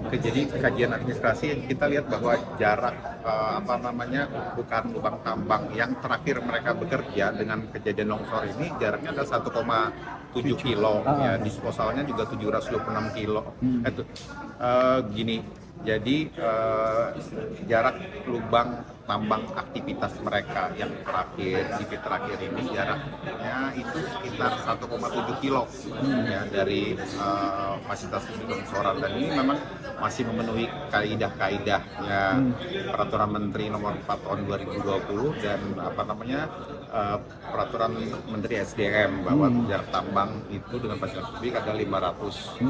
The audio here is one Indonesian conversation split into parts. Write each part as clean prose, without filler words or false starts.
Jadi kajian administrasi kita lihat bahwa jarak bukan lubang tambang yang terakhir mereka bekerja dengan kejadian longsor ini jaraknya ada 1,7 kilo ya, disposalnya juga 726 kilo. Gini, jadi jarak lubang tambang aktivitas mereka yang terakhir, GP terakhir ini jaraknya itu sekitar 1,7 kilo ya, dari fasilitas longsoran, dan ini memang masih memenuhi kaidah-kaidah ya, Peraturan Menteri Nomor 4 Tahun 2020 dan Peraturan Menteri SDM bahwa jarak tambang itu dengan fasilitas publik ada 500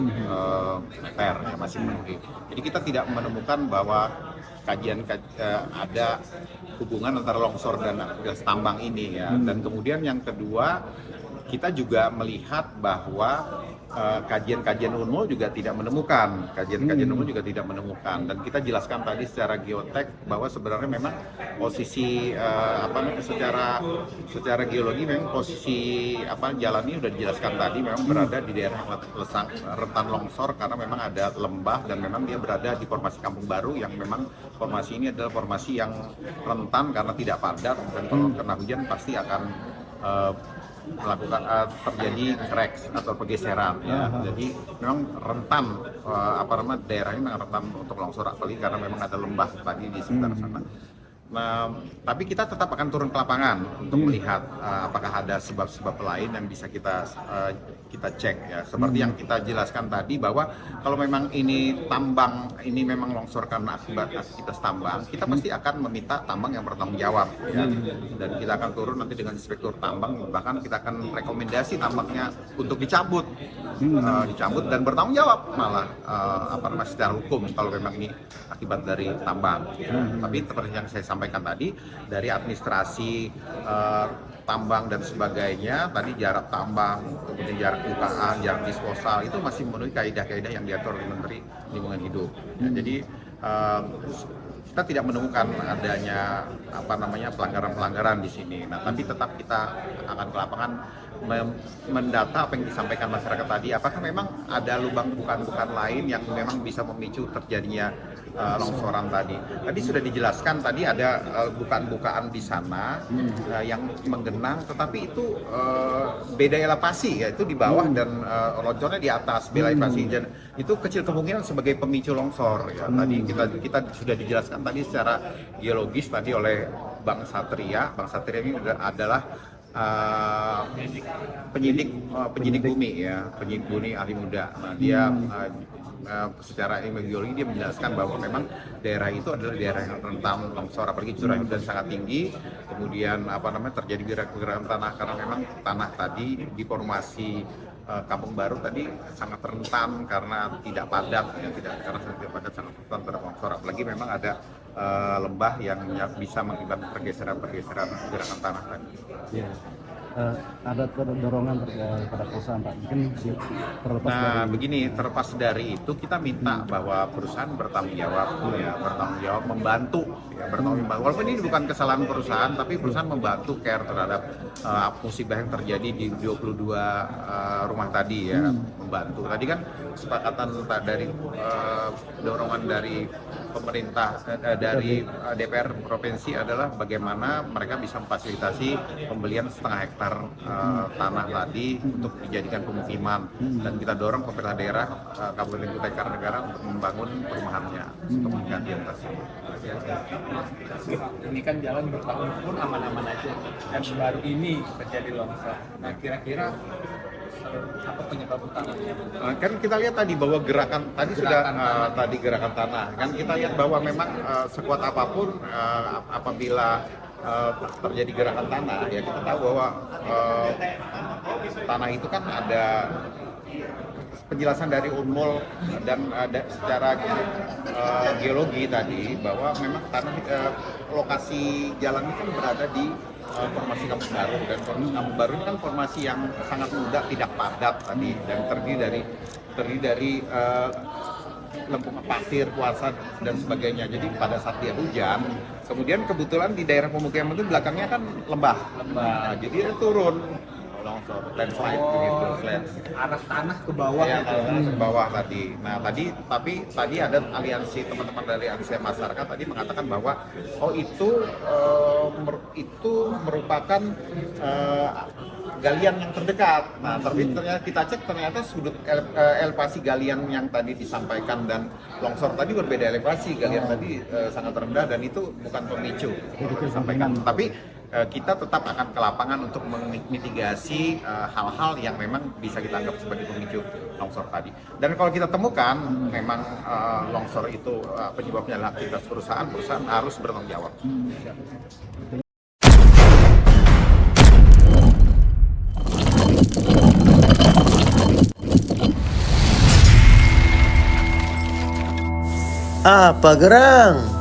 meter ya, masih memenuhi. Jadi kita tidak menemukan bahwa ada hubungan antara longsor dan aktivitas tambang ini ya. Dan kemudian yang kedua, kita juga melihat bahwa kajian-kajian UNMUL juga tidak menemukan, dan kita jelaskan tadi secara geotek bahwa sebenarnya memang posisi secara geologi memang posisi jalan ini sudah dijelaskan tadi, memang berada di daerah rentan longsor karena memang ada lembah dan memang dia berada di formasi Kampung Baru yang memang formasi ini adalah formasi yang rentan karena tidak padat, dan kalau kena hujan pasti akan terjadi cracks atau pergeseran ya. Jadi memang rentan daerah ini memang rentan untuk longsor, apalagi karena memang ada lembah tadi di sekitar sana. Nah, tapi kita tetap akan turun ke lapangan untuk melihat apakah ada sebab-sebab lain yang bisa kita cek ya. Seperti yang kita jelaskan tadi bahwa kalau memang ini tambang, ini memang longsor karena akibat aktivitas tambang, kita pasti akan meminta tambang yang bertanggung jawab ya. Dan kita akan turun nanti dengan inspektur tambang, bahkan kita akan rekomendasi tambangnya untuk dicabut dan bertanggung jawab malah secara hukum kalau memang ini akibat dari tambang ya. Tapi seperti yang saya sampaikan tadi, dari administrasi tambang dan sebagainya, tadi jarak tambang, kemudian jarak bukaan, jarak disposal itu masih memenuhi kaidah-kaidah yang diatur oleh Menteri Lingkungan Hidup. Ya, jadi kita tidak menemukan adanya pelanggaran-pelanggaran di sini. Nah, tapi tetap kita akan ke lapangan mendata apa yang disampaikan masyarakat tadi. Apakah memang ada lubang bukaan-bukaan lain yang memang bisa memicu terjadinya longsoran tadi? Tadi sudah dijelaskan, tadi ada bukaan-bukaan di sana yang menggenang, tetapi itu beda elevasi, yaitu di bawah dan loncornya di atas, beda elevasi, dan itu kecil kemungkinan sebagai pemicu longsor ya. Tadi kita sudah dijelaskan tadi secara geologis tadi oleh Bang Satria. Bang Satria ini adalah penyidik bumi ya, penyidik bumi ahli muda. Nah, dia secara ilmu geologi dia menjelaskan bahwa memang daerah itu adalah daerah yang rentan longsor, apalagi curah hujan sangat tinggi, kemudian terjadi gerakan tanah karena memang tanah tadi di formasi Kampung Baru tadi sangat rentan karena tidak padat ya, sangat rentan terhadap longsor, apalagi memang ada lembah yang bisa mengakibatkan pergeseran gerakan tanah tadi. Ya. Ada dorongan pada perusahaan, Pak. Mungkin terlepas dari itu kita minta bahwa perusahaan bertanggung jawab membantu walaupun ini bukan kesalahan perusahaan, tapi perusahaan membantu care terhadap musibah yang terjadi di 22 rumah tadi ya, membantu. Tadi kan kesepakatan dari dorongan dari pemerintah dari DPR provinsi adalah bagaimana mereka bisa memfasilitasi pembelian setengah hektar tanah tadi untuk dijadikan pemukiman, dan kita dorong pemerintah daerah Kabupaten Kutai Kartanegara untuk membangun perumahannya untuk mengganti yang tersebut. Ini kan jalan bertahun-tahun aman-aman aja, dan baru ini terjadi longsor. Nah, kira-kira apa penyebab utamanya? Kan kita lihat tadi bahwa gerakan tanah kan kita lihat bahwa memang sekuat apapun apabila terjadi gerakan tanah ya, kita tahu bahwa tanah itu kan ada penjelasan dari UNMUL dan secara geologi tadi bahwa memang tanah lokasi jalan itu kan berada di formasi Kampung Baru, dan formasi Kampung Baru ini kan formasi yang sangat mudah, tidak padat tadi, dan terdiri dari lempung pasir, kuarsa dan sebagainya. Jadi pada saat dia hujan, kemudian kebetulan di daerah pemukiman itu belakangnya kan lembah. Jadi dia turun longsor, landslide begitu, arah tanah ke bawah ya, gitu ya. ke bawah tadi. Nah tadi ada aliansi teman-teman dari aliansi masyarakat tadi mengatakan bahwa itu merupakan galian yang terdekat. Nah tapi ternyata kita cek ternyata sudut elevasi galian yang tadi disampaikan dan longsor tadi berbeda elevasi. Galian tadi sangat rendah dan itu bukan pemicu disampaikan. Tapi kita tetap akan ke lapangan untuk memitigasi hal-hal yang memang bisa kita anggap sebagai pemicu longsor tadi. Dan kalau kita temukan memang longsor itu penyebabnya adalah aktivitas perusahaan harus bertanggung jawab. Apa gerang?